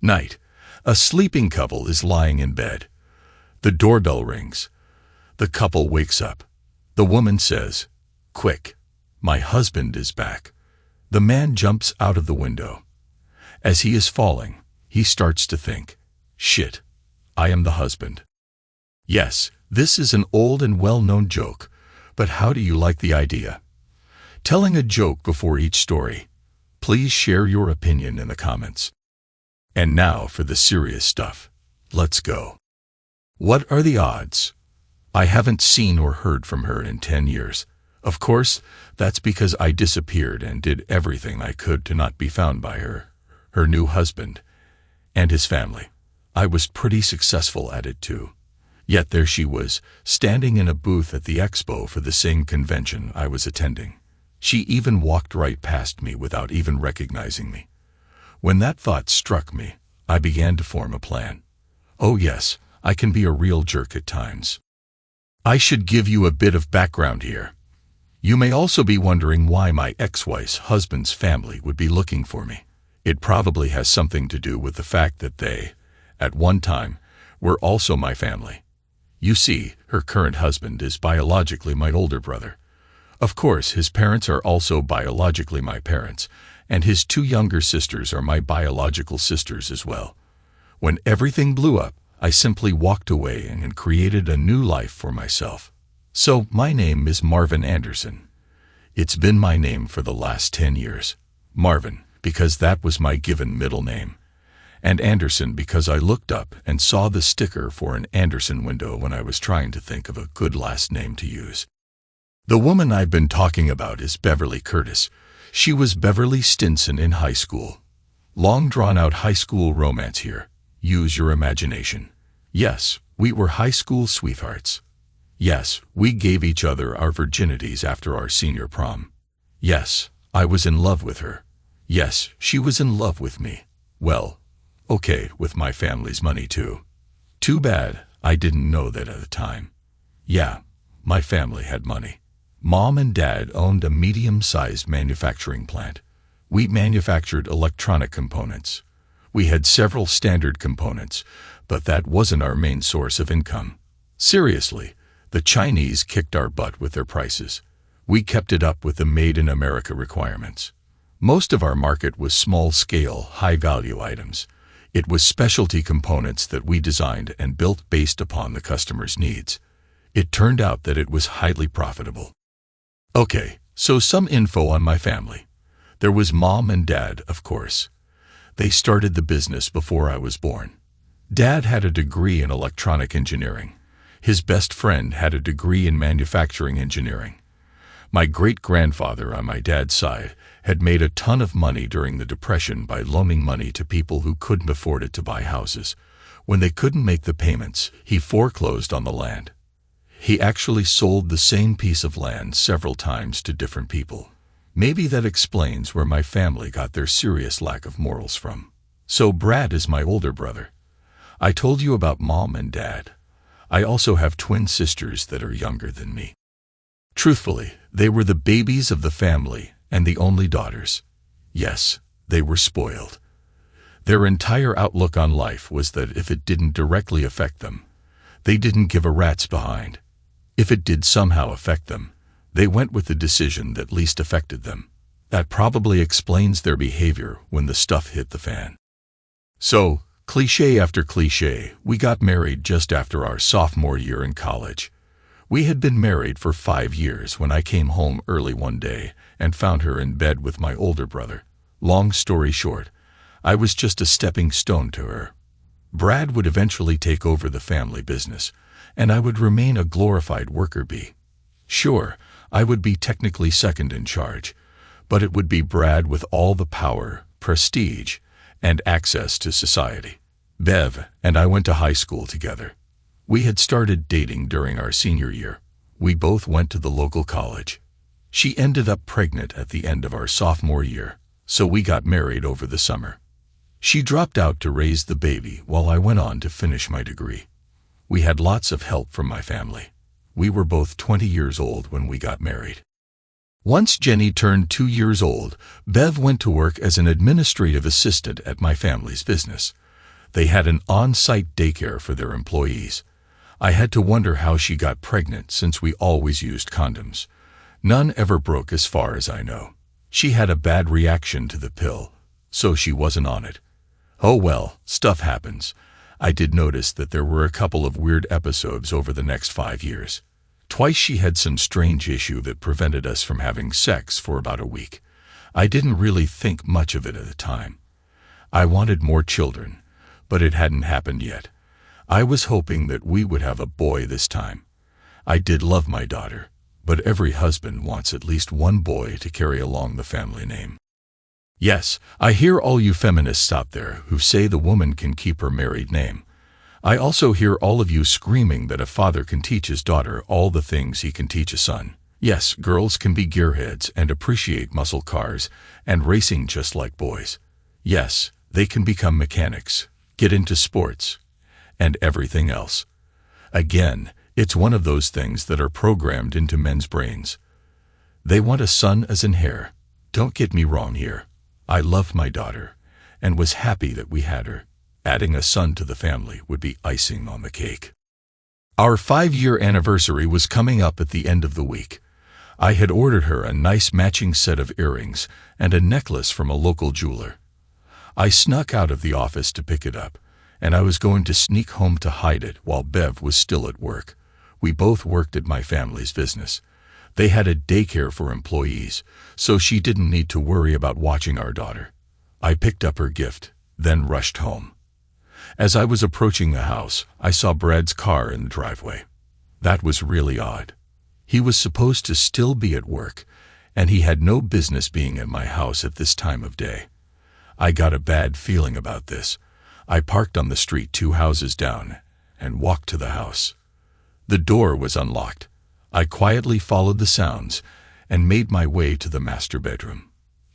Night. A sleeping couple is lying in bed. The doorbell rings. The couple wakes up. The woman says, "Quick, my husband is back." The man jumps out of the window. As he is falling, he starts to think, "Shit, I am the husband." Yes, this is an old and well-known joke, but how do you like the idea? Telling a joke before each story. Please share your opinion in the comments. And now for the serious stuff. Let's go. What are the odds? I haven't seen or heard from her in 10 years. Of course, that's because I disappeared and did everything I could to not be found by her new husband, and his family. I was pretty successful at it too. Yet there she was, standing in a booth at the expo for the same convention I was attending. She even walked right past me without even recognizing me. When that thought struck me, I began to form a plan. Oh yes, I can be a real jerk at times. I should give you a bit of background here. You may also be wondering why my ex-wife's husband's family would be looking for me. It probably has something to do with the fact that they, at one time, were also my family. You see, her current husband is biologically my older brother. Of course, his parents are also biologically my parents, and his 2 younger sisters are my biological sisters as well. When everything blew up, I simply walked away and created a new life for myself. So, my name is Marvin Anderson. It's been my name for the last 10 years. Marvin, because that was my given middle name. And Anderson because I looked up and saw the sticker for an Anderson window when I was trying to think of a good last name to use. The woman I've been talking about is Beverly Curtis. She was Beverly Stinson in high school. Long drawn-out high school romance here. Use your imagination. Yes, we were high school sweethearts. Yes, we gave each other our virginities after our senior prom. Yes, I was in love with her. Yes, she was in love with me. Well, okay, with my family's money too. Too bad I didn't know that at the time. Yeah, my family had money. Mom and Dad owned a medium-sized manufacturing plant. We manufactured electronic components. We had several standard components, but that wasn't our main source of income. Seriously, the Chinese kicked our butt with their prices. We kept it up with the Made in America requirements. Most of our market was small-scale, high-value items. It was specialty components that we designed and built based upon the customer's needs. It turned out that it was highly profitable. Okay, so some info on my family. There was Mom and Dad, of course. They started the business before I was born. Dad had a degree in electronic engineering. His best friend had a degree in manufacturing engineering. My great-grandfather on my dad's side had made a ton of money during the Depression by loaning money to people who couldn't afford it to buy houses. When they couldn't make the payments, he foreclosed on the land. He actually sold the same piece of land several times to different people. Maybe that explains where my family got their serious lack of morals from. So Brad is my older brother. I told you about Mom and Dad. I also have twin sisters that are younger than me. Truthfully, they were the babies of the family and the only daughters. Yes, they were spoiled. Their entire outlook on life was that if it didn't directly affect them, they didn't give a rat's behind. If it did somehow affect them, they went with the decision that least affected them. That probably explains their behavior when the stuff hit the fan. So, cliché after cliché, we got married just after our sophomore year in college. We had been married for 5 years when I came home early one day and found her in bed with my older brother. Long story short, I was just a stepping stone to her. Brad would eventually take over the family business, and I would remain a glorified worker bee. Sure, I would be technically second in charge, but it would be Brad with all the power, prestige, and access to society. Bev and I went to high school together. We had started dating during our senior year. We both went to the local college. She ended up pregnant at the end of our sophomore year, so we got married over the summer. She dropped out to raise the baby while I went on to finish my degree. We had lots of help from my family. We were both 20 years old when we got married. Once Jenny turned 2 years old, Bev went to work as an administrative assistant at my family's business. They had an on-site daycare for their employees. I had to wonder how she got pregnant since we always used condoms. None ever broke as far as I know. She had a bad reaction to the pill, so she wasn't on it. Oh well, stuff happens. I did notice that there were a couple of weird episodes over the next 5 years. Twice she had some strange issue that prevented us from having sex for about a week. I didn't really think much of it at the time. I wanted more children, but it hadn't happened yet. I was hoping that we would have a boy this time. I did love my daughter, but every husband wants at least one boy to carry along the family name. Yes, I hear all you feminists out there who say the woman can keep her married name. I also hear all of you screaming that a father can teach his daughter all the things he can teach a son. Yes, girls can be gearheads and appreciate muscle cars and racing just like boys. Yes, they can become mechanics, get into sports, and everything else. Again, it's one of those things that are programmed into men's brains. They want a son as an heir. Don't get me wrong here. I loved my daughter and was happy that we had her. Adding a son to the family would be icing on the cake. Our 5-year anniversary was coming up at the end of the week. I had ordered her a nice matching set of earrings and a necklace from a local jeweler. I snuck out of the office to pick it up, and I was going to sneak home to hide it while Bev was still at work. We both worked at my family's business. They had a daycare for employees, so she didn't need to worry about watching our daughter. I picked up her gift, then rushed home. As I was approaching the house, I saw Brad's car in the driveway. That was really odd. He was supposed to still be at work, and he had no business being at my house at this time of day. I got a bad feeling about this. I parked on the street 2 houses down and walked to the house. The door was unlocked. I quietly followed the sounds and made my way to the master bedroom.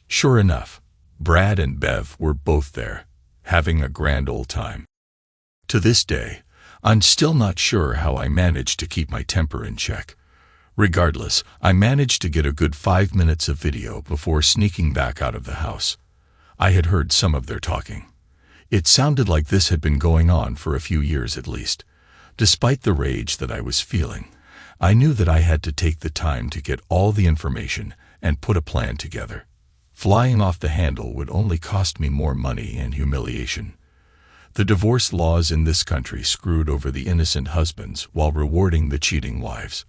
Sure enough, Brad and Bev were both there, having a grand old time. To this day, I'm still not sure how I managed to keep my temper in check. Regardless, I managed to get a good 5 minutes of video before sneaking back out of the house. I had heard some of their talking. It sounded like this had been going on for a few years at least. Despite the rage that I was feeling, I knew that I had to take the time to get all the information and put a plan together. Flying off the handle would only cost me more money and humiliation. The divorce laws in this country screwed over the innocent husbands while rewarding the cheating wives.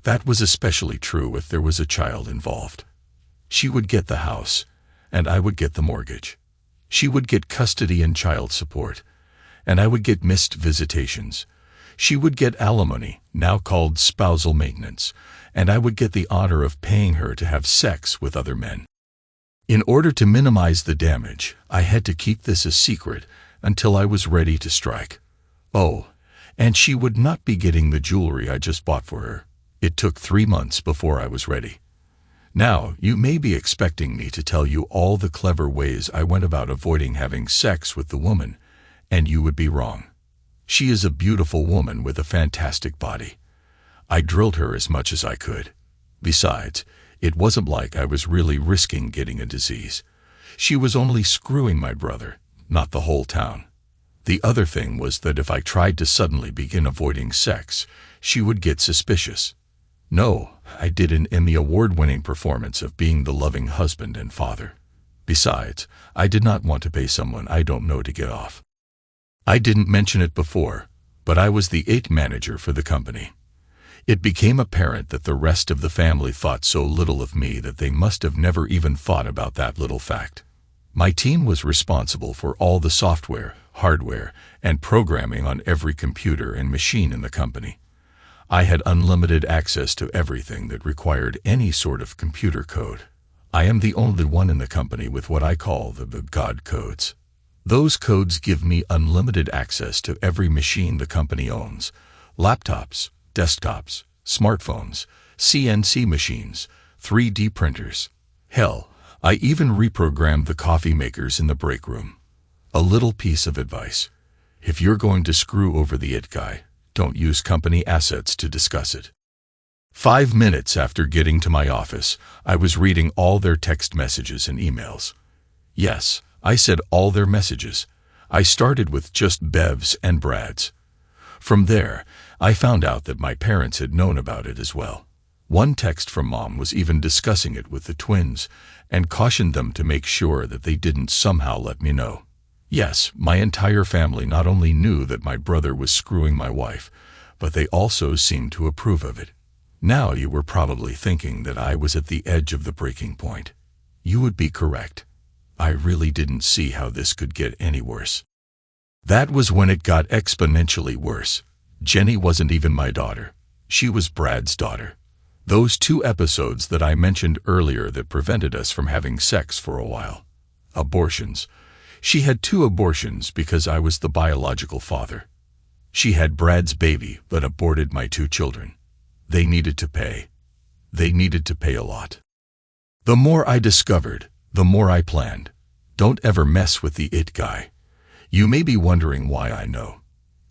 That was especially true if there was a child involved. She would get the house, and I would get the mortgage. She would get custody and child support, and I would get missed visitations. She would get alimony, now called spousal maintenance, and I would get the honor of paying her to have sex with other men. In order to minimize the damage, I had to keep this a secret until I was ready to strike. Oh, and she would not be getting the jewelry I just bought for her. It took 3 months before I was ready. Now, you may be expecting me to tell you all the clever ways I went about avoiding having sex with the woman, and you would be wrong. She is a beautiful woman with a fantastic body. I drilled her as much as I could. Besides, it wasn't like I was really risking getting a disease. She was only screwing my brother, not the whole town. The other thing was that if I tried to suddenly begin avoiding sex, she would get suspicious. No, I did an Emmy award-winning performance of being the loving husband and father. Besides, I did not want to pay someone I don't know to get off. I didn't mention it before, but I was the 8th manager for the company. It became apparent that the rest of the family thought so little of me that they must have never even thought about that little fact. My team was responsible for all the software, hardware, and programming on every computer and machine in the company. I had unlimited access to everything that required any sort of computer code. I am the only one in the company with what I call the God codes. Those codes give me unlimited access to every machine the company owns: laptops, desktops, smartphones, CNC machines, 3D printers. Hell, I even reprogrammed the coffee makers in the break room. A little piece of advice: if you're going to screw over the it guy, don't use company assets to discuss it. 5 minutes after getting to my office, I was reading all their text messages and emails. Yes, I said all their messages. I started with just Bev's and Brad's. From there, I found out that my parents had known about it as well. One text from Mom was even discussing it with the twins and cautioned them to make sure that they didn't somehow let me know. Yes, my entire family not only knew that my brother was screwing my wife, but they also seemed to approve of it. Now you were probably thinking that I was at the edge of the breaking point. You would be correct. I really didn't see how this could get any worse. That was when it got exponentially worse. Jenny wasn't even my daughter. She was Brad's daughter. Those 2 episodes that I mentioned earlier that prevented us from having sex for a while. Abortions. She had 2 abortions because I was the biological father. She had Brad's baby but aborted my 2 children. They needed to pay. They needed to pay a lot. The more I discovered, the more I planned. Don't ever mess with the it guy. You may be wondering why I know.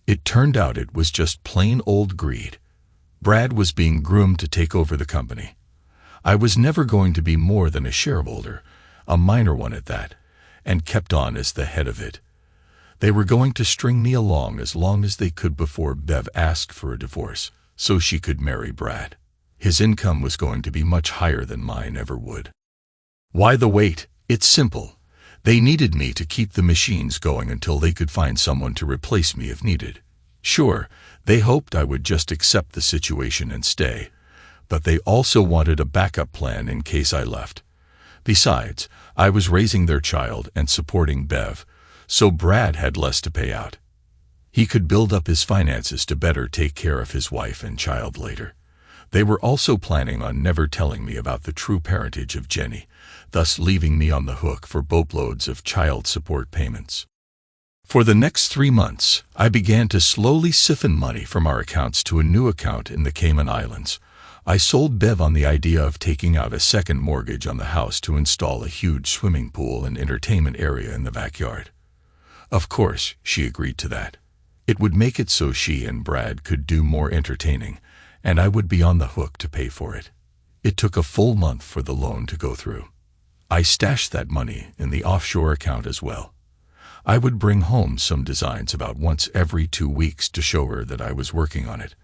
It turned out it was just plain old greed. Brad was being groomed to take over the company. I was never going to be more than a shareholder, a minor one at that, and kept on as the head of it. They were going to string me along as long as they could before Bev asked for a divorce, so she could marry Brad. His income was going to be much higher than mine ever would. Why the wait? It's simple. They needed me to keep the machines going until they could find someone to replace me if needed. Sure, they hoped I would just accept the situation and stay, but they also wanted a backup plan in case I left. Besides, I was raising their child and supporting Bev, so Brad had less to pay out. He could build up his finances to better take care of his wife and child later. They were also planning on never telling me about the true parentage of Jenny, thus leaving me on the hook for boatloads of child support payments. For the next 3 months, I began to slowly siphon money from our accounts to a new account in the Cayman Islands. I sold Bev on the idea of taking out a second mortgage on the house to install a huge swimming pool and entertainment area in the backyard. Of course, she agreed to that. It would make it so she and Brad could do more entertaining, and I would be on the hook to pay for it. It took a full month for the loan to go through. I stashed that money in the offshore account as well. I would bring home some designs about once every 2 weeks to show her that I was working on it.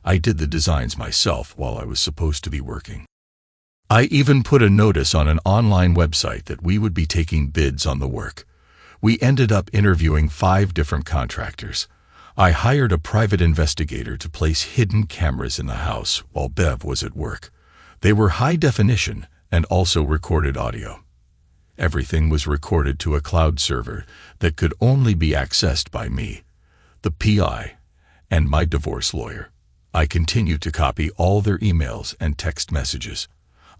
I did the designs myself while I was supposed to be working. I even put a notice on an online website that we would be taking bids on the work. We ended up interviewing 5 different contractors. I hired a private investigator to place hidden cameras in the house while Bev was at work. They were high definition and also recorded audio. Everything was recorded to a cloud server that could only be accessed by me, the PI, and my divorce lawyer. I continued to copy all their emails and text messages.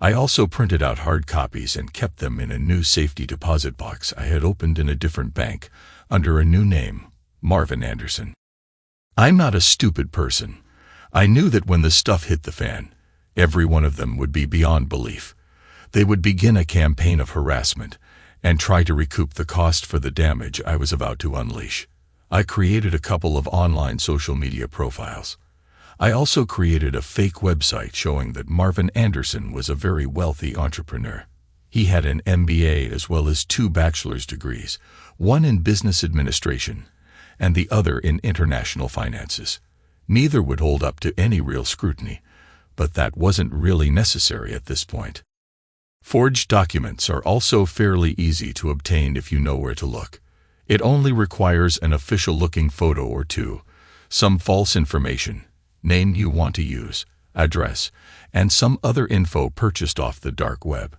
I also printed out hard copies and kept them in a new safety deposit box I had opened in a different bank under a new name, Marvin Anderson. I'm not a stupid person. I knew that when the stuff hit the fan, every one of them would be beyond belief. They would begin a campaign of harassment and try to recoup the cost for the damage I was about to unleash. I created a couple of online social media profiles. I also created a fake website showing that Marvin Anderson was a very wealthy entrepreneur. He had an MBA as well as 2 bachelor's degrees, one in business administration and the other in international finances. Neither would hold up to any real scrutiny, but that wasn't really necessary at this point. Forged documents are also fairly easy to obtain if you know where to look. It only requires an official-looking photo or 2, some false information, name you want to use, address, and some other info purchased off the dark web,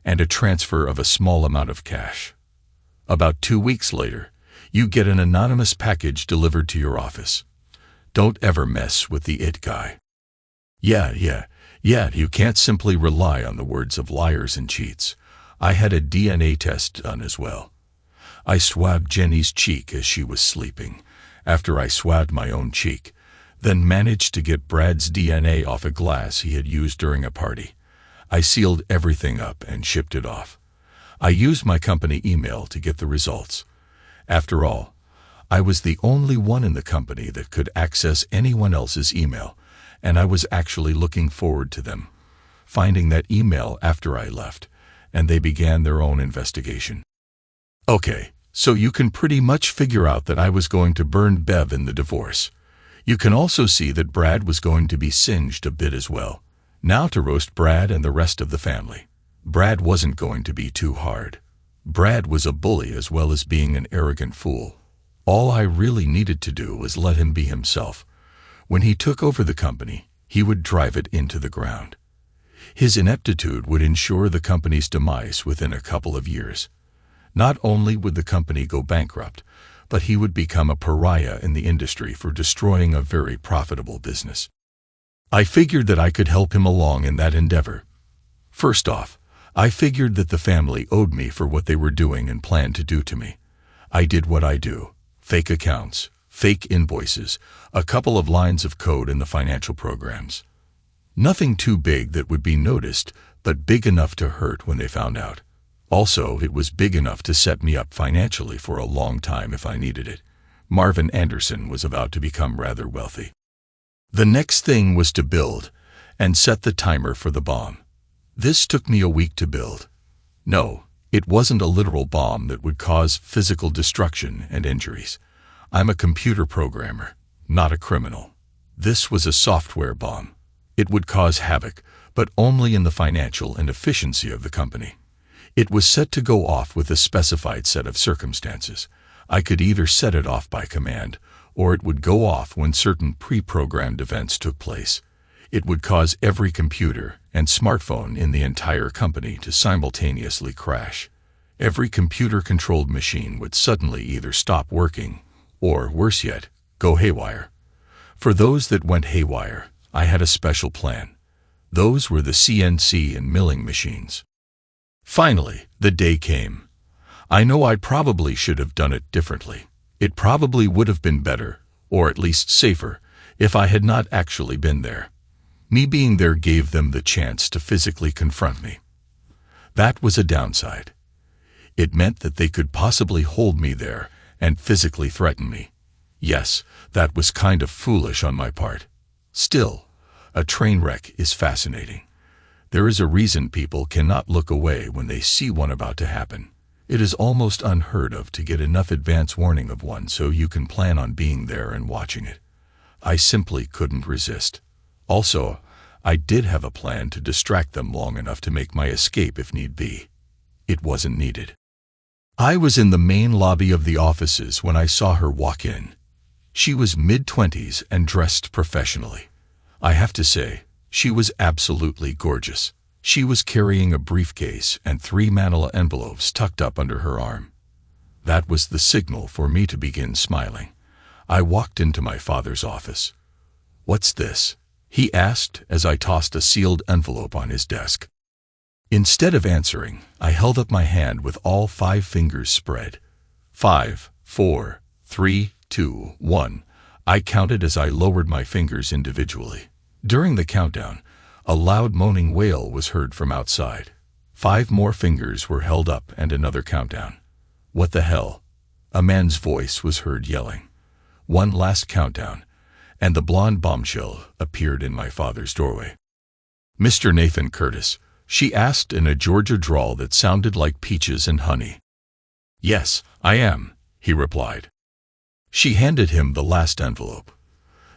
and a transfer of a small amount of cash. About 2 weeks later, you get an anonymous package delivered to your office. Don't ever mess with the it guy. Yeah, you can't simply rely on the words of liars and cheats. I had a DNA test done as well. I swabbed Jenny's cheek as she was sleeping, after I swabbed my own cheek, then managed to get Brad's DNA off a glass he had used during a party. I sealed everything up and shipped it off. I used my company email to get the results. After all, I was the only one in the company that could access anyone else's email, and I was actually looking forward to them finding that email after I left, and they began their own investigation. Okay, So you can pretty much figure out that I was going to burn Bev in the divorce. You can also see that Brad was going to be singed a bit as well. Now to roast Brad and the rest of the family. Brad wasn't going to be too hard. Brad was a bully as well as being an arrogant fool. All I really needed to do was let him be himself. When he took over the company, he would drive it into the ground. His ineptitude would ensure the company's demise within a couple of years. Not only would the company go bankrupt, but he would become a pariah in the industry for destroying a very profitable business. I figured that I could help him along in that endeavor. First off, I figured that the family owed me for what they were doing and planned to do to me. I did what I do: fake accounts, fake invoices, a couple of lines of code in the financial programs. Nothing too big that would be noticed, but big enough to hurt when they found out. Also, it was big enough to set me up financially for a long time if I needed it. Marvin Anderson was about to become rather wealthy. The next thing was to build and set the timer for the bomb. This took me a week to build. No, it wasn't a literal bomb that would cause physical destruction and injuries. I'm a computer programmer, not a criminal. This was a software bomb. It would cause havoc, but only in the financial and efficiency of the company. It was set to go off with a specified set of circumstances. I could either set it off by command, or it would go off when certain pre-programmed events took place. It would cause every computer and smartphone in the entire company to simultaneously crash. Every computer-controlled machine would suddenly either stop working, or, worse yet, go haywire. For those that went haywire, I had a special plan. Those were the CNC and milling machines. Finally, the day came. I know I probably should have done it differently. It probably would have been better, or at least safer, if I had not actually been there. Me being there gave them the chance to physically confront me. That was a downside. It meant that they could possibly hold me there and physically threaten me. Yes, that was kind of foolish on my part. Still, a train wreck is fascinating. There is a reason people cannot look away when they see one about to happen. It is almost unheard of to get enough advance warning of one so you can plan on being there and watching it. I simply couldn't resist. Also, I did have a plan to distract them long enough to make my escape if need be. It wasn't needed. I was in the main lobby of the offices when I saw her walk in. She was mid-20s and dressed professionally. I have to say, she was absolutely gorgeous. She was carrying a briefcase and 3 manila envelopes tucked up under her arm. That was the signal for me to begin smiling. I walked into my father's office. "What's this?" he asked as I tossed a sealed envelope on his desk. Instead of answering, I held up my hand with all 5 fingers spread. 5, 4, 3, 2, 1. I counted as I lowered my fingers individually. During the countdown, a loud moaning wail was heard from outside. 5 more fingers were held up and another countdown. "What the hell?" A man's voice was heard yelling. One last countdown, and the blonde bombshell appeared in my father's doorway. "Mr. Nathan Curtis," she asked in a Georgia drawl that sounded like peaches and honey. "Yes, I am," he replied. She handed him the last envelope,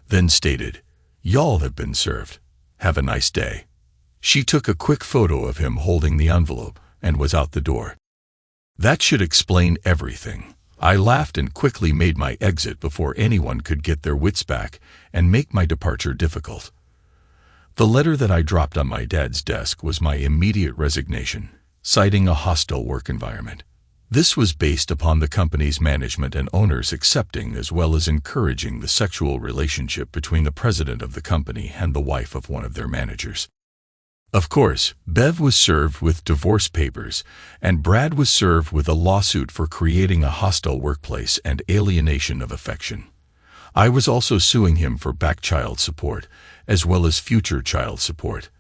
then stated, "Y'all have been served. Have a nice day." She took a quick photo of him holding the envelope and was out the door. That should explain everything. I laughed and quickly made my exit before anyone could get their wits back and make my departure difficult. The letter that I dropped on my dad's desk was my immediate resignation, citing a hostile work environment. This was based upon the company's management and owners accepting as well as encouraging the sexual relationship between the president of the company and the wife of one of their managers. Of course, Bev was served with divorce papers, and Brad was served with a lawsuit for creating a hostile workplace and alienation of affection. I was also suing him for back child support, as well as future child support.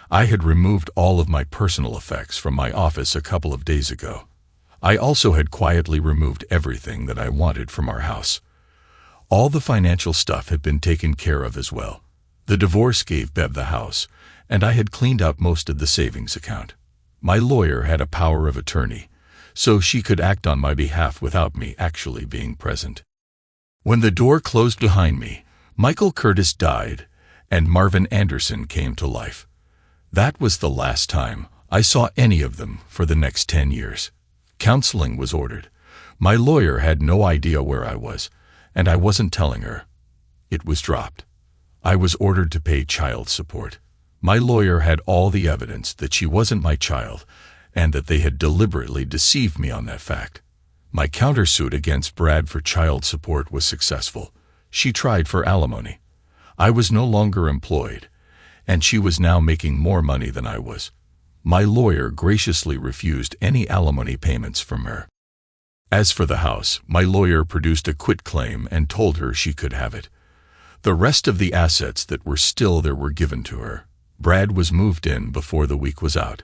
I had removed all of my personal effects from my office a couple of days ago. I also had quietly removed everything that I wanted from our house. All the financial stuff had been taken care of as well. The divorce gave Bev the house, and I had cleaned out most of the savings account. My lawyer had a power of attorney, so she could act on my behalf without me actually being present. When the door closed behind me, Michael Curtis died, and Marvin Anderson came to life. That was the last time I saw any of them for the next 10 years. Counseling was ordered. My lawyer had no idea where I was, and I wasn't telling her. It was dropped. I was ordered to pay child support. My lawyer had all the evidence that she wasn't my child, and that they had deliberately deceived me on that fact. My countersuit against Brad for child support was successful. She tried for alimony. I was no longer employed, and she was now making more money than I was. My lawyer graciously refused any alimony payments from her. As for the house, my lawyer produced a quitclaim and told her she could have it. The rest of the assets that were still there were given to her. Brad was moved in before the week was out.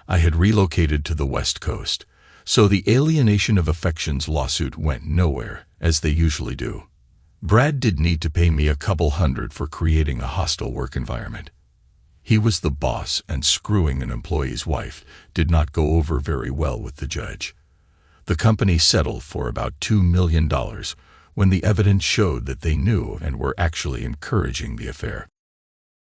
I had relocated to the West Coast, so the alienation of affections lawsuit went nowhere, as they usually do. Brad did need to pay me a couple hundred for creating a hostile work environment. He was the boss, and screwing an employee's wife did not go over very well with the judge. The company settled for about $2 million when the evidence showed that they knew and were actually encouraging the affair.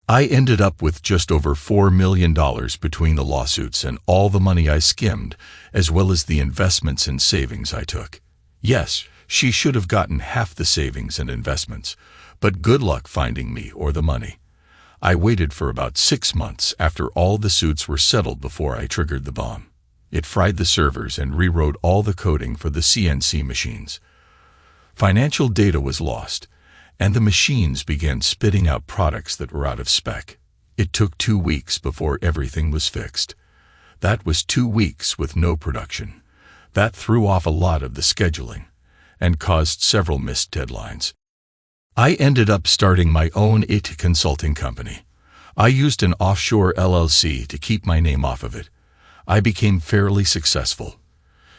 I ended up with just over $4 million between the lawsuits and all the money I skimmed, as well as the investments and savings I took. Yes, she should have gotten half the savings and investments, but good luck finding me or the money. I waited for about 6 months after all the suits were settled before I triggered the bomb. It fried the servers and rewrote all the coding for the CNC machines. Financial data was lost, and the machines began spitting out products that were out of spec. It took 2 weeks before everything was fixed. That was 2 weeks with no production. That threw off a lot of the scheduling and caused several missed deadlines. I ended up starting my own IT consulting company. I used an offshore LLC to keep my name off of it. I became fairly successful.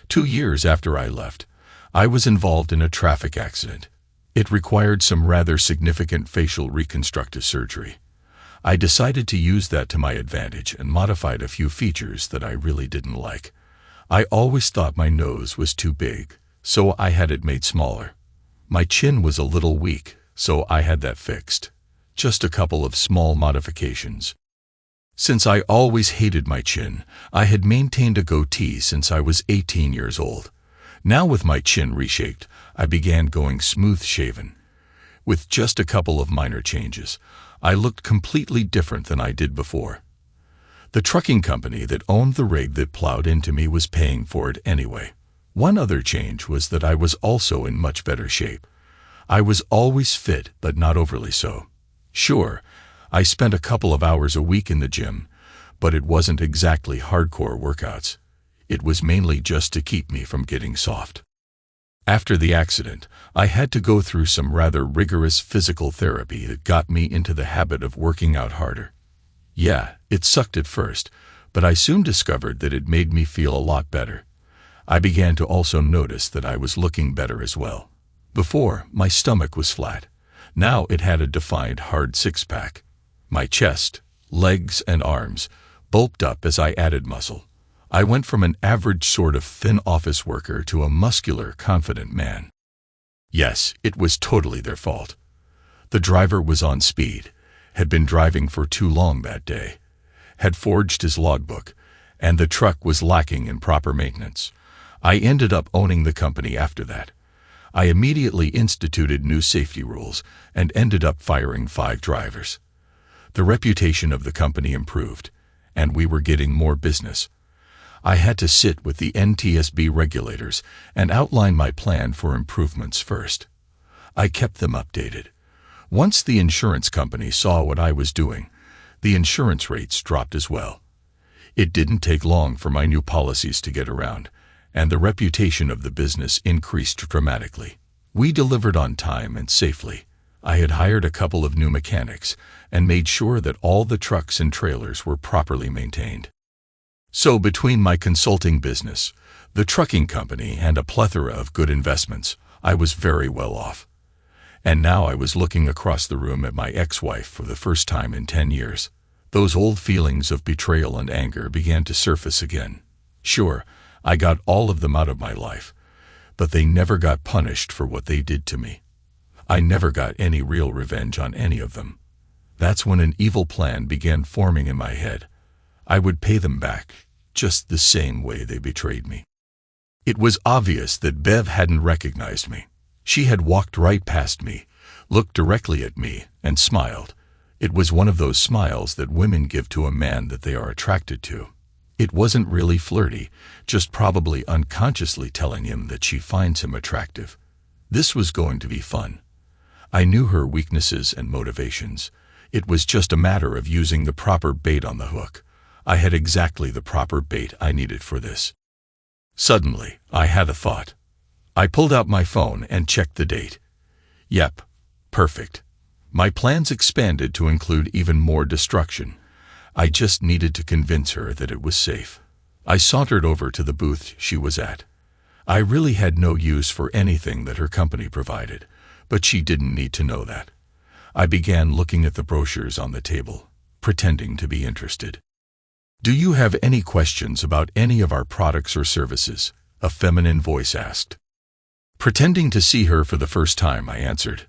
2 years after I left, I was involved in a traffic accident. It required some rather significant facial reconstructive surgery. I decided to use that to my advantage and modified a few features that I really didn't like. I always thought my nose was too big, so I had it made smaller. My chin was a little weak, so I had that fixed. Just a couple of small modifications. Since I always hated my chin, I had maintained a goatee since I was 18 years old. Now with my chin reshaped, I began going smooth-shaven. With just a couple of minor changes, I looked completely different than I did before. The trucking company that owned the rig that plowed into me was paying for it anyway. One other change was that I was also in much better shape. I was always fit, but not overly so. Sure, I spent a couple of hours a week in the gym, but it wasn't exactly hardcore workouts. It was mainly just to keep me from getting soft. After the accident, I had to go through some rather rigorous physical therapy that got me into the habit of working out harder. Yeah, it sucked at first, but I soon discovered that it made me feel a lot better. I began to also notice that I was looking better as well. Before, my stomach was flat. Now it had a defined hard six-pack. My chest, legs, and arms bulked up as I added muscle. I went from an average sort of thin office worker to a muscular, confident man. Yes, it was totally their fault. The driver was on speed, had been driving for too long that day, had forged his logbook, and the truck was lacking in proper maintenance. I ended up owning the company after that. I immediately instituted new safety rules and ended up firing 5 drivers. The reputation of the company improved, and we were getting more business. I had to sit with the NTSB regulators and outline my plan for improvements first. I kept them updated. Once the insurance company saw what I was doing, the insurance rates dropped as well. It didn't take long for my new policies to get around, and the reputation of the business increased dramatically. We delivered on time and safely. I had hired a couple of new mechanics and made sure that all the trucks and trailers were properly maintained. So between my consulting business, the trucking company, and a plethora of good investments, I was very well off. And now I was looking across the room at my ex-wife for the first time in 10 years. Those old feelings of betrayal and anger began to surface again. Sure, I got all of them out of my life, but they never got punished for what they did to me. I never got any real revenge on any of them. That's when an evil plan began forming in my head. I would pay them back, just the same way they betrayed me. It was obvious that Bev hadn't recognized me. She had walked right past me, looked directly at me, and smiled. It was one of those smiles that women give to a man that they are attracted to. It wasn't really flirty, just probably unconsciously telling him that she finds him attractive. This was going to be fun. I knew her weaknesses and motivations. It was just a matter of using the proper bait on the hook. I had exactly the proper bait I needed for this. Suddenly, I had a thought. I pulled out my phone and checked the date. Yep, perfect. My plans expanded to include even more destruction. I just needed to convince her that it was safe. I sauntered over to the booth she was at. I really had no use for anything that her company provided, but she didn't need to know that. I began looking at the brochures on the table, pretending to be interested. "Do you have any questions about any of our products or services?" a feminine voice asked. Pretending to see her for the first time, I answered,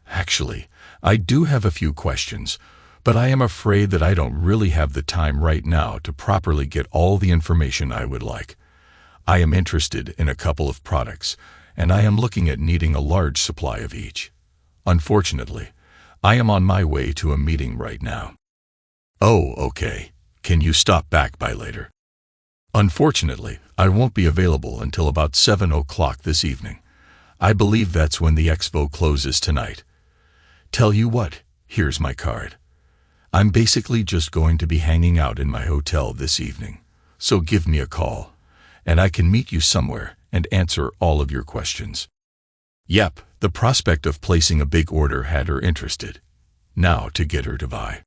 "Actually, I do have a few questions, but I am afraid that I don't really have the time right now to properly get all the information I would like. I am interested in a couple of products, and I am looking at needing a large supply of each. Unfortunately, I am on my way to a meeting right now." "Oh, okay. Can you stop back by later?" "Unfortunately, I won't be available until about 7 o'clock this evening. I believe that's when the expo closes tonight. Tell you what, here's my card. I'm basically just going to be hanging out in my hotel this evening, so give me a call, and I can meet you somewhere and answer all of your questions." Yep, the prospect of placing a big order had her interested. Now to get her to buy.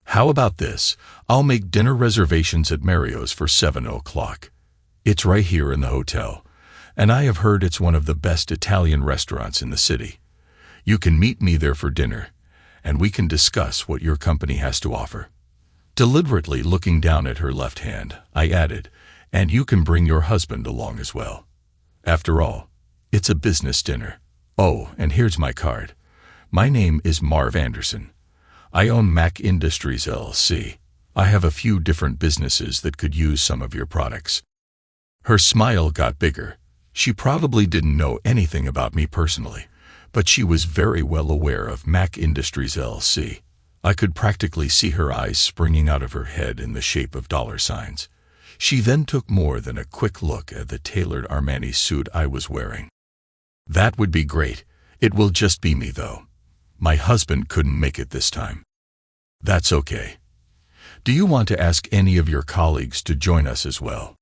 "How about this? I'll make dinner reservations at Mario's for 7 o'clock. It's right here in the hotel, and I have heard it's one of the best Italian restaurants in the city. You can meet me there for dinner, and we can discuss what your company has to offer." Deliberately looking down at her left hand, I added, "And you can bring your husband along as well. After all, it's a business dinner. Oh, and here's my card. My name is Marv Anderson. I own Mac Industries LLC. I have a few different businesses that could use some of your products." Her smile got bigger. She probably didn't know anything about me personally, but she was very well aware of Mac Industries LLC. I could practically see her eyes springing out of her head in the shape of dollar signs. She then took more than a quick look at the tailored Armani suit I was wearing. "That would be great. It will just be me, though. My husband couldn't make it this time." "That's okay. Do you want to ask any of your colleagues to join us as well?"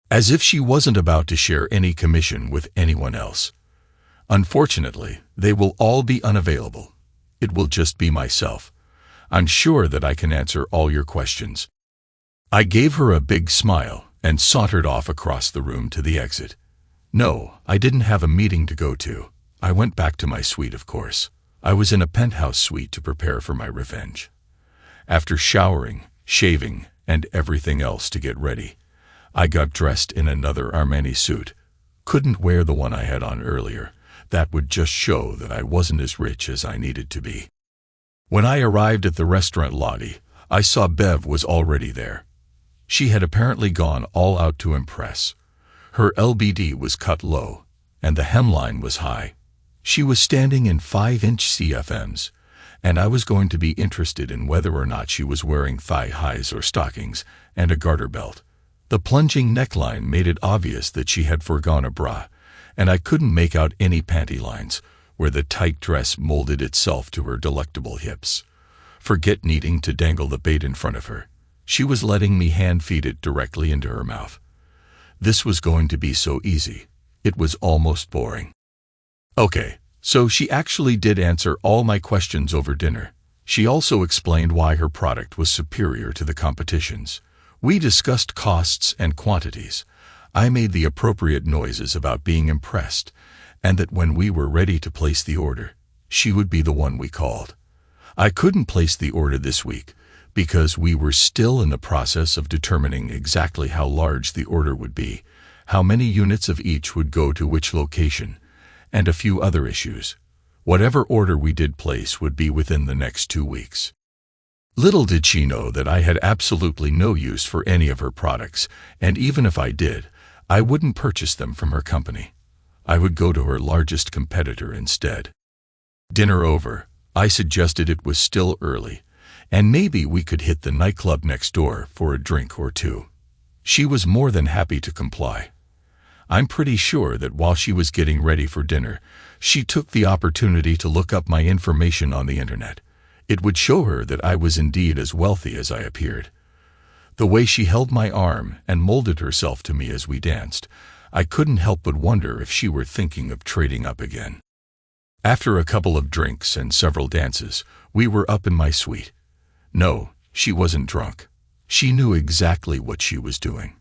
As if she wasn't about to share any commission with anyone else. "Unfortunately, they will all be unavailable. It will just be myself. I'm sure that I can answer all your questions." I gave her a big smile and sauntered off across the room to the exit. No, I didn't have a meeting to go to. I went back to my suite, of course. I was in a penthouse suite to prepare for my revenge. After showering, shaving, and everything else to get ready, I got dressed in another Armani suit. Couldn't wear the one I had on earlier. That would just show that I wasn't as rich as I needed to be. When I arrived at the restaurant lobby, I saw Bev was already there. She had apparently gone all out to impress. Her LBD was cut low, and the hemline was high. She was standing in 5-inch CFMs, and I was going to be interested in whether or not she was wearing thigh highs or stockings and a garter belt. The plunging neckline made it obvious that she had foregone a bra, and I couldn't make out any panty lines where the tight dress molded itself to her delectable hips. Forget needing to dangle the bait in front of her. She was letting me hand-feed it directly into her mouth. This was going to be so easy. It was almost boring. Okay, so she actually did answer all my questions over dinner. She also explained why her product was superior to the competition's. We discussed costs and quantities. I made the appropriate noises about being impressed, and that when we were ready to place the order, she would be the one we called. I couldn't place the order this week, because we were still in the process of determining exactly how large the order would be, how many units of each would go to which location, and a few other issues. Whatever order we did place would be within the next 2 weeks. Little did she know that I had absolutely no use for any of her products, and even if I did, I wouldn't purchase them from her company. I would go to her largest competitor instead. Dinner over, I suggested it was still early, and maybe we could hit the nightclub next door for a drink or two. She was more than happy to comply. I'm pretty sure that while she was getting ready for dinner, she took the opportunity to look up my information on the internet. It would show her that I was indeed as wealthy as I appeared. The way she held my arm and molded herself to me as we danced, I couldn't help but wonder if she were thinking of trading up again. After a couple of drinks and several dances, we were up in my suite. No, she wasn't drunk. She knew exactly what she was doing.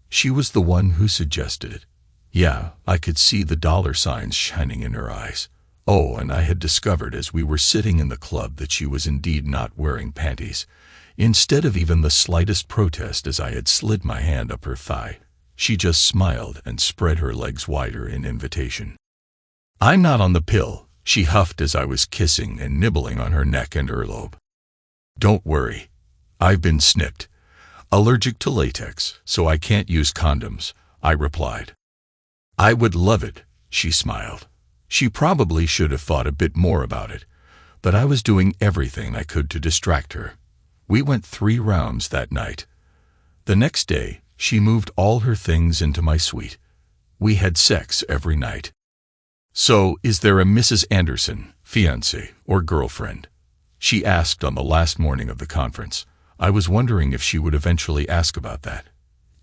She was the one who suggested it. Yeah, I could see the dollar signs shining in her eyes. Oh, and I had discovered as we were sitting in the club that she was indeed not wearing panties. Instead of even the slightest protest as I had slid my hand up her thigh, she just smiled and spread her legs wider in invitation. "I'm not on the pill," she huffed as I was kissing and nibbling on her neck and earlobe. "Don't worry. I've been snipped. Allergic to latex, so I can't use condoms," I replied. "I would love it," she smiled. She probably should have thought a bit more about it, but I was doing everything I could to distract her. We went 3 rounds that night. The next day, she moved all her things into my suite. We had sex every night. "So, is there a Mrs. Anderson, fiancé, or girlfriend?" she asked on the last morning of the conference. I was wondering if she would eventually ask about that.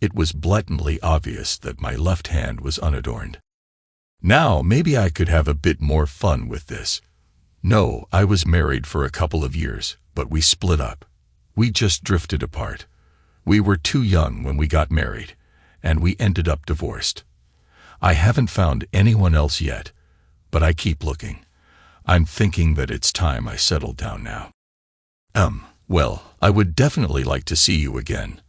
It was blatantly obvious that my left hand was unadorned. Now, maybe I could have a bit more fun with this. No, I was married for a couple of years, but we split up. We just drifted apart. We were too young when we got married, and we ended up divorced. I haven't found anyone else yet, but I keep looking. I'm thinking that it's time I settled down now. Well, I would definitely like to see you again.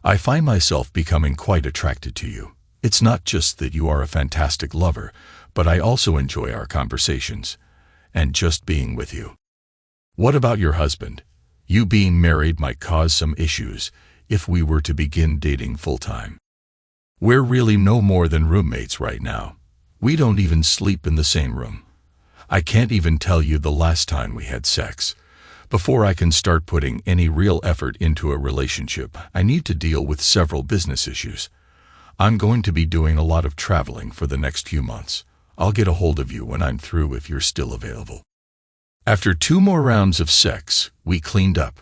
I find myself becoming quite attracted to you. It's not just that you are a fantastic lover, but I also enjoy our conversations, and just being with you. What about your husband? You being married might cause some issues if we were to begin dating full-time. We're really no more than roommates right now. We don't even sleep in the same room. I can't even tell you the last time we had sex. Before I can start putting any real effort into a relationship, I need to deal with several business issues. I'm going to be doing a lot of traveling for the next few months. I'll get a hold of you when I'm through if you're still available. After 2 more rounds of sex, we cleaned up,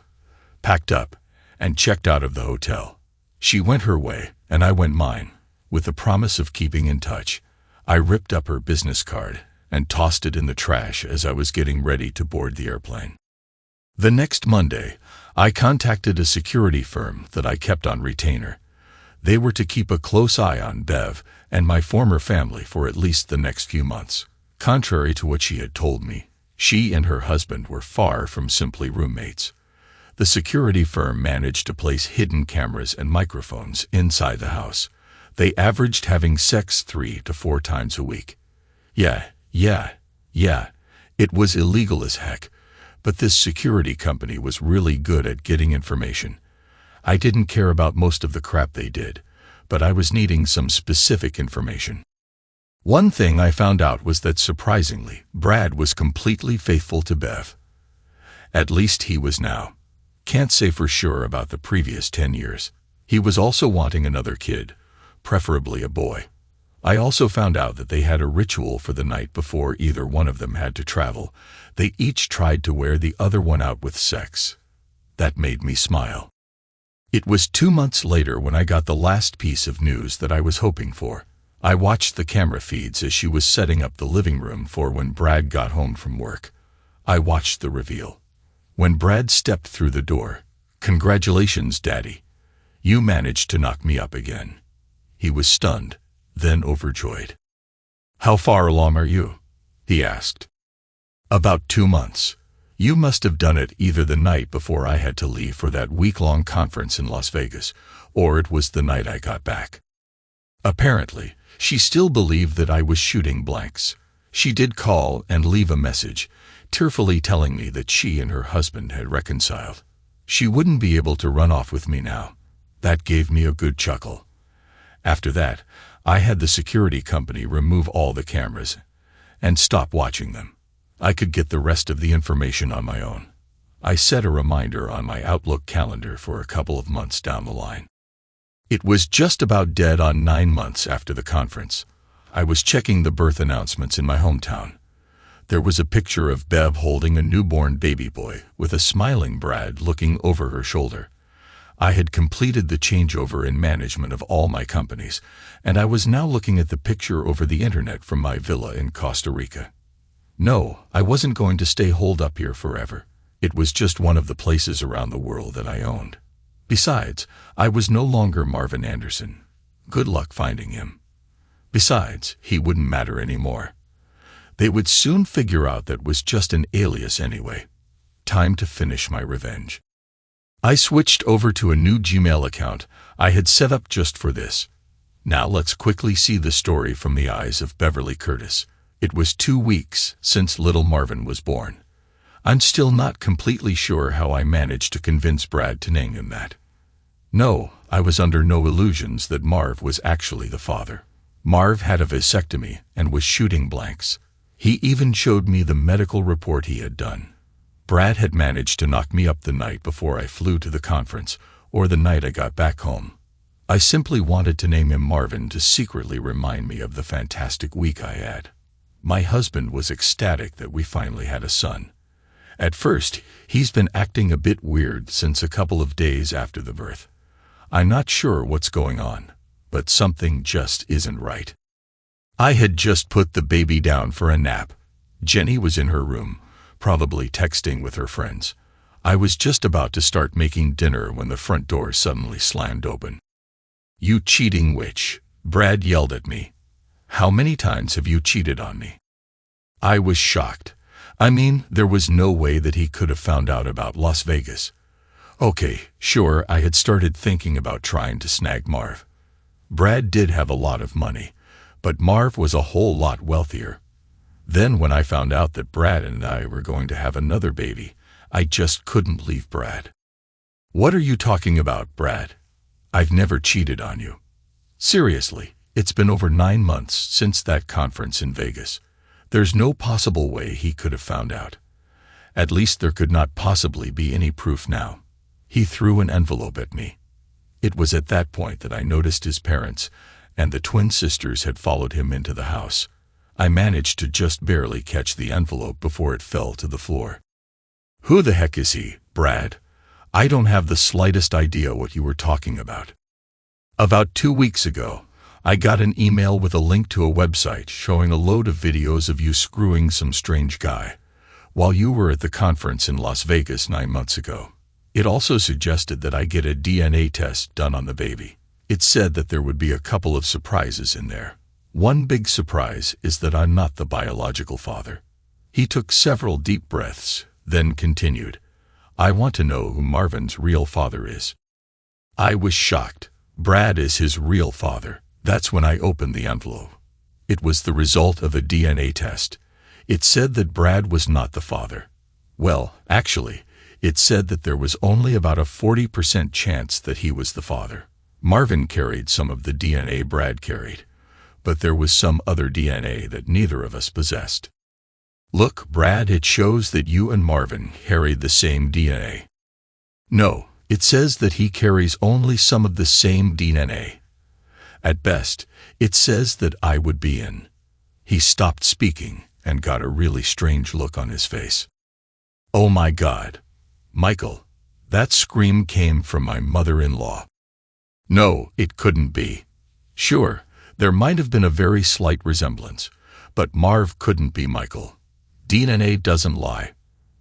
packed up, and checked out of the hotel. She went her way, and I went mine, with the promise of keeping in touch. I ripped up her business card and tossed it in the trash as I was getting ready to board the airplane. The next Monday, I contacted a security firm that I kept on retainer. They were to keep a close eye on Bev and my former family for at least the next few months. Contrary to what she had told me, she and her husband were far from simply roommates. The security firm managed to place hidden cameras and microphones inside the house. They averaged having sex 3 to 4 times a week. Yeah, it was illegal as heck. But this security company was really good at getting information. I didn't care about most of the crap they did, but I was needing some specific information. One thing I found out was that, surprisingly, Brad was completely faithful to Bev. At least he was now. Can't say for sure about the previous 10 years. He was also wanting another kid, preferably a boy. I also found out that they had a ritual for the night before either one of them had to travel. They each tried to wear the other one out with sex. That made me smile. It was 2 months later when I got the last piece of news that I was hoping for. I watched the camera feeds as she was setting up the living room for when Brad got home from work. I watched the reveal. When Brad stepped through the door, "Congratulations, Daddy. You managed to knock me up again." He was stunned, then overjoyed. "How far along are you?" he asked. "About 2 months. You must have done it either the night before I had to leave for that week-long conference in Las Vegas, or it was the night I got back. Apparently, she still believed that I was shooting blanks. She did call and leave a message, tearfully telling me that she and her husband had reconciled. She wouldn't be able to run off with me now. That gave me a good chuckle. After that, I had the security company remove all the cameras and stop watching them. I could get the rest of the information on my own. I set a reminder on my Outlook calendar for a couple of months down the line. It was just about dead on 9 months after the conference. I was checking the birth announcements in my hometown. There was a picture of Bev holding a newborn baby boy with a smiling Brad looking over her shoulder. I had completed the changeover in management of all my companies, and I was now looking at the picture over the internet from my villa in Costa Rica. No, I wasn't going to stay holed up here forever. It was just one of the places around the world that I owned. Besides, I was no longer Marvin Anderson. Good luck finding him. Besides, he wouldn't matter anymore. They would soon figure out that was just an alias anyway. Time to finish my revenge. I switched over to a new Gmail account I had set up just for this. Now let's quickly see the story from the eyes of Beverly Curtis. It was 2 weeks since little Marvin was born. I'm still not completely sure how I managed to convince Brad to name him that. No, I was under no illusions that Marv was actually the father. Marv had a vasectomy and was shooting blanks. He even showed me the medical report he had done. Brad had managed to knock me up the night before I flew to the conference, or the night I got back home. I simply wanted to name him Marvin to secretly remind me of the fantastic week I had. My husband was ecstatic that we finally had a son. At first, he's been acting a bit weird since a couple of days after the birth. I'm not sure what's going on, but something just isn't right. I had just put the baby down for a nap. Jenny was in her room, probably texting with her friends. I was just about to start making dinner when the front door suddenly slammed open. "You cheating witch," Brad yelled at me. "How many times have you cheated on me?" I was shocked. I mean, there was no way that he could have found out about Las Vegas. Okay, sure, I had started thinking about trying to snag Marv. Brad did have a lot of money, but Marv was a whole lot wealthier. Then when I found out that Brad and I were going to have another baby, I just couldn't leave Brad. "What are you talking about, Brad? I've never cheated on you. Seriously, it's been over 9 months since that conference in Vegas. There's no possible way he could have found out. At least there could not possibly be any proof now." He threw an envelope at me. It was at that point that I noticed his parents and the twin sisters had followed him into the house. I managed to just barely catch the envelope before it fell to the floor. "Who the heck is he, Brad? I don't have the slightest idea what you were talking about." About 2 weeks ago, I got an email with a link to a website showing a load of videos of you screwing some strange guy while you were at the conference in Las Vegas 9 months ago. It also suggested that I get a DNA test done on the baby. It said that there would be a couple of surprises in there. One big surprise is that I'm not the biological father. He took several deep breaths, then continued, "I want to know who Marvin's real father is." I was shocked. Brad is his real father. That's when I opened the envelope. It was the result of a DNA test. It said that Brad was not the father. Well, actually, it said that there was only about a 40% chance that he was the father. Marvin carried some of the DNA Brad carried, but there was some other DNA that neither of us possessed. "Look, Brad, it shows that you and Marvin carried the same DNA." "No, it says that he carries only some of the same DNA. At best, it says that I would be in." He stopped speaking and got a really strange look on his face. "Oh my God. Michael, that scream came from my mother-in-law." No, it couldn't be. Sure, there might have been a very slight resemblance, but Marv couldn't be Michael. DNA doesn't lie.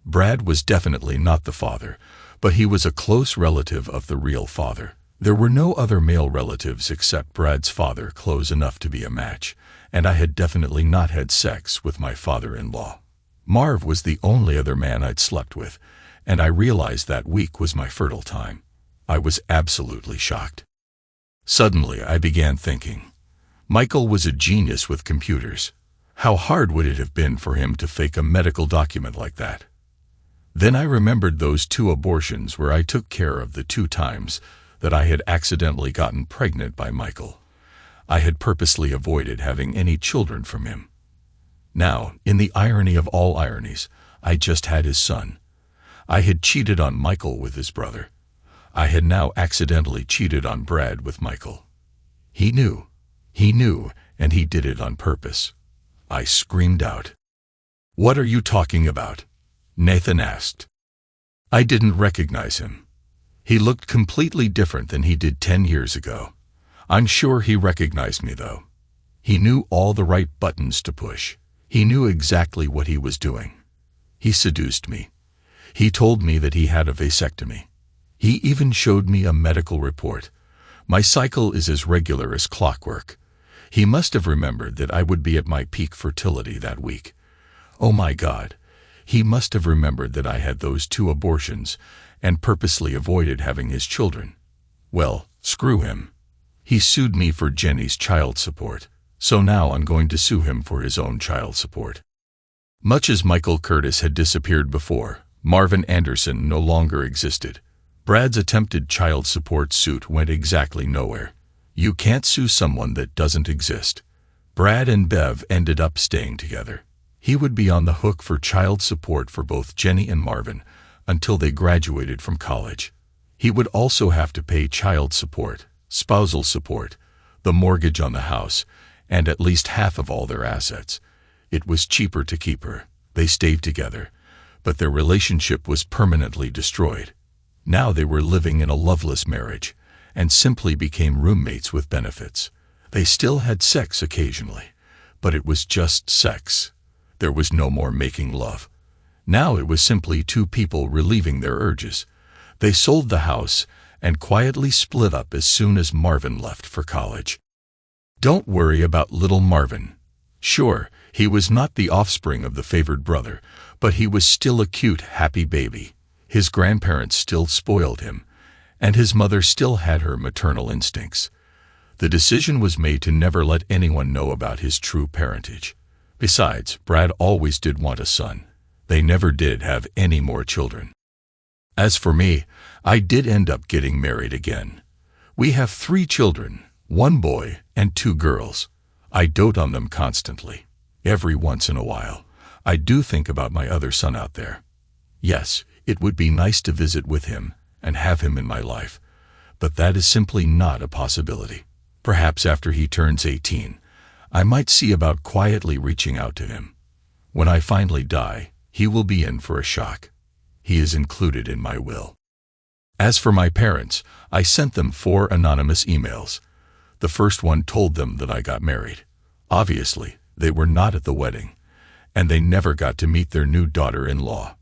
Brad was definitely not the father, but he was a close relative of the real father. There were no other male relatives except Brad's father close enough to be a match, and I had definitely not had sex with my father-in-law. Marv was the only other man I'd slept with, and I realized that week was my fertile time. I was absolutely shocked. Suddenly, I began thinking, Michael was a genius with computers. How hard would it have been for him to fake a medical document like that? Then I remembered those 2 abortions where I took care of the 2 times that I had accidentally gotten pregnant by Michael. I had purposely avoided having any children from him. Now, in the irony of all ironies, I just had his son. I had cheated on Michael with his brother. I had now accidentally cheated on Brad with Michael. He knew, and he did it on purpose. I screamed out. "What are you talking about?" Nathan asked. I didn't recognize him. He looked completely different than he did 10 years ago. I'm sure he recognized me, though. He knew all the right buttons to push. He knew exactly what he was doing. He seduced me. He told me that he had a vasectomy. He even showed me a medical report. My cycle is as regular as clockwork. He must have remembered that I would be at my peak fertility that week. Oh my God. He must have remembered that I had those 2 abortions and purposely avoided having his children. Well, screw him. He sued me for Jenny's child support, so now I'm going to sue him for his own child support. Much as Michael Curtis had disappeared before, Marvin Anderson no longer existed. Brad's attempted child support suit went exactly nowhere. You can't sue someone that doesn't exist. Brad and Bev ended up staying together. He would be on the hook for child support for both Jenny and Marvin until they graduated from college. He would also have to pay child support, spousal support, the mortgage on the house, and at least half of all their assets. It was cheaper to keep her. They stayed together, but their relationship was permanently destroyed. Now they were living in a loveless marriage and simply became roommates with benefits. They still had sex occasionally, but it was just sex. There was no more making love. Now it was simply 2 people relieving their urges. They sold the house and quietly split up as soon as Marvin left for college. Don't worry about little Marvin. Sure, he was not the offspring of the favored brother, but he was still a cute, happy baby. His grandparents still spoiled him, and his mother still had her maternal instincts. The decision was made to never let anyone know about his true parentage. Besides, Brad always did want a son. They never did have any more children. As for me, I did end up getting married again. We have 3 children, 1 boy and 2 girls. I dote on them constantly. Every once in a while, I do think about my other son out there. Yes, it would be nice to visit with him and have him in my life, but that is simply not a possibility. Perhaps after he turns 18, I might see about quietly reaching out to him. When I finally die, he will be in for a shock. He is included in my will. As for my parents, I sent them 4 anonymous emails. The first one told them that I got married. Obviously, they were not at the wedding, and they never got to meet their new daughter-in-law.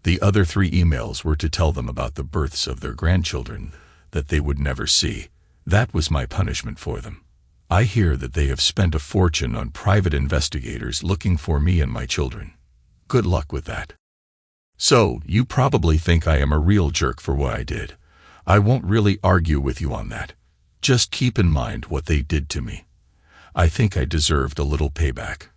The other 3 emails were to tell them about the births of their grandchildren that they would never see. That was my punishment for them. I hear that they have spent a fortune on private investigators looking for me and my children. Good luck with that. So, you probably think I am a real jerk for what I did. I won't really argue with you on that. Just keep in mind what they did to me. I think I deserved a little payback.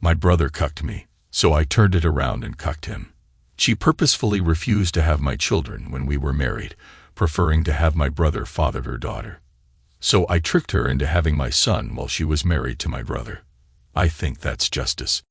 My brother cucked me, so I turned it around and cucked him. She purposefully refused to have my children when we were married, preferring to have my brother father her daughter. So I tricked her into having my son while she was married to my brother. I think that's justice.